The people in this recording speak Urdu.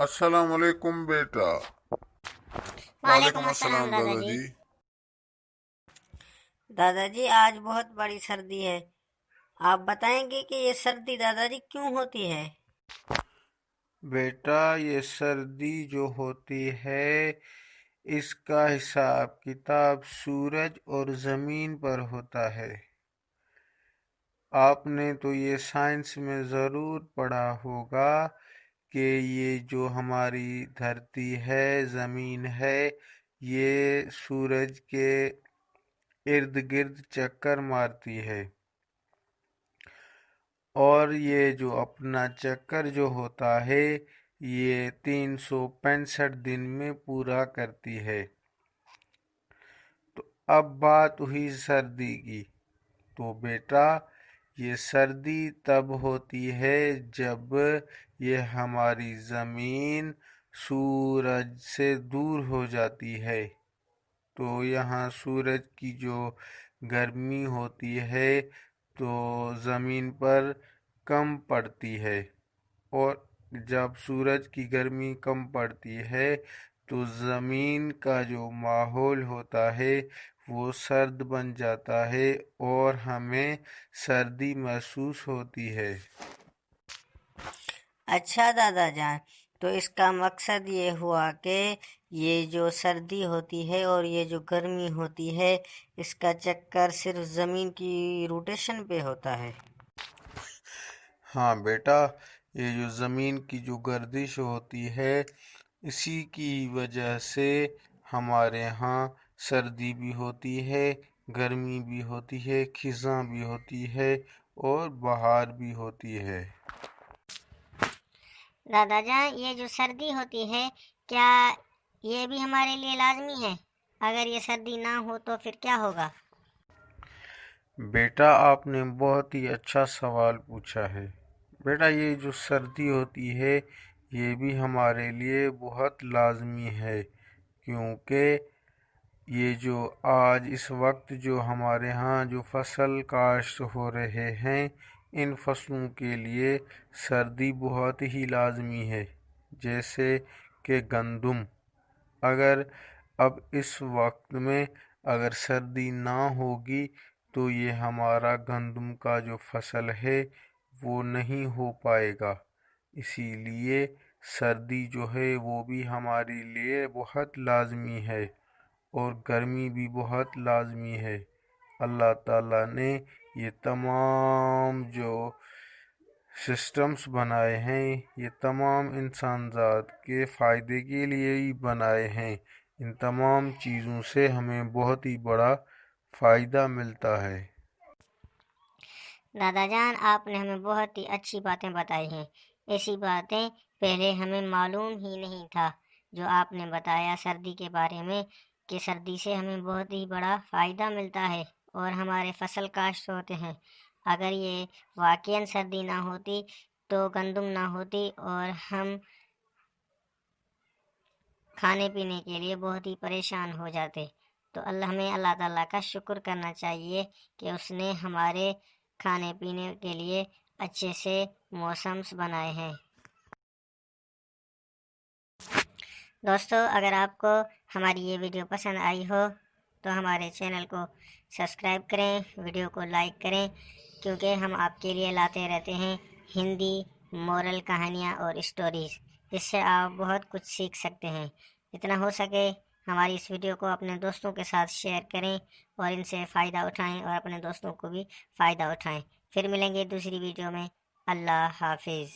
السلام علیکم بیٹا۔ وعلیکم السلام دادا جی۔ دادا جی آج بہت بڑی سردی ہے، آپ بتائیں گے کہ یہ سردی دادا جی کیوں ہوتی ہے؟ بیٹا یہ سردی جو ہوتی ہے اس کا حساب کتاب سورج اور زمین پر ہوتا ہے۔ آپ نے تو یہ سائنس میں ضرور پڑھا ہوگا کہ یہ جو ہماری دھرتی ہے، زمین ہے، یہ سورج کے ارد گرد چکر مارتی ہے، اور یہ جو اپنا چکر جو ہوتا ہے یہ 365 دن میں پورا کرتی ہے۔ تو اب بات ہوئی سردی کی، تو بیٹا یہ سردی تب ہوتی ہے جب یہ ہماری زمین سورج سے دور ہو جاتی ہے، تو یہاں سورج کی جو گرمی ہوتی ہے تو زمین پر کم پڑتی ہے، اور جب سورج کی گرمی کم پڑتی ہے تو زمین کا جو ماحول ہوتا ہے وہ سرد بن جاتا ہے اور ہمیں سردی محسوس ہوتی ہے۔ اچھا دادا جان، تو اس کا مقصد یہ ہوا کہ یہ جو سردی ہوتی ہے اور یہ جو گرمی ہوتی ہے اس کا چکر صرف زمین کی روٹیشن پہ ہوتا ہے۔ ہاں بیٹا، یہ جو زمین کی جو گردش ہوتی ہے اسی کی وجہ سے ہمارے ہاں سردی بھی ہوتی ہے، گرمی بھی ہوتی ہے، خزاں بھی ہوتی ہے اور بہار بھی ہوتی ہے۔ دادا جان یہ جو سردی ہوتی ہے کیا یہ بھی ہمارے لیے لازمی ہے؟ اگر یہ سردی نہ ہو تو پھر کیا ہوگا؟ بیٹا آپ نے بہت ہی اچھا سوال پوچھا ہے۔ بیٹا یہ جو سردی ہوتی ہے یہ بھی ہمارے لیے بہت لازمی ہے، کیونکہ یہ جو آج اس وقت جو ہمارے ہاں جو فصل کاشت ہو رہے ہیں ان فصلوں کے لیے سردی بہت ہی لازمی ہے، جیسے کہ گندم۔ اگر اب اس وقت میں اگر سردی نہ ہوگی تو یہ ہمارا گندم کا جو فصل ہے وہ نہیں ہو پائے گا، اسی لیے سردی جو ہے وہ بھی ہمارے لیے بہت لازمی ہے، اور گرمی بھی بہت لازمی ہے۔ اللہ تعالیٰ نے یہ تمام جو سسٹمز بنائے ہیں یہ تمام انسان ذات کے فائدے کے لیے ہی بنائے ہیں، ان تمام چیزوں سے ہمیں بہت ہی بڑا فائدہ ملتا ہے۔ دادا جان آپ نے ہمیں بہت ہی اچھی باتیں بتائی ہیں، ایسی باتیں پہلے ہمیں معلوم ہی نہیں تھا جو آپ نے بتایا سردی کے بارے میں، کہ سردی سے ہمیں بہت ہی بڑا فائدہ ملتا ہے اور ہمارے فصل کاشت ہوتے ہیں۔ اگر یہ واقعاً سردی نہ ہوتی تو گندم نہ ہوتی اور ہم کھانے پینے کے لیے بہت ہی پریشان ہو جاتے۔ تو ہمیں اللہ تعالیٰ کا شکر کرنا چاہیے کہ اس نے ہمارے کھانے پینے کے لیے اچھے سے موسمز بنائے ہیں۔ دوستو اگر آپ کو ہماری یہ ویڈیو پسند آئی ہو تو ہمارے چینل کو سبسکرائب کریں، ویڈیو کو لائک کریں، کیونکہ ہم آپ کے لیے لاتے رہتے ہیں ہندی مورل کہانیاں اور اسٹوریز، جس سے آپ بہت کچھ سیکھ سکتے ہیں۔ جتنا ہو سکے ہماری اس ویڈیو کو اپنے دوستوں کے ساتھ شیئر کریں اور ان سے فائدہ اٹھائیں اور اپنے دوستوں کو بھی فائدہ اٹھائیں۔ پھر ملیں گے دوسری ویڈیو میں۔ اللہ حافظ۔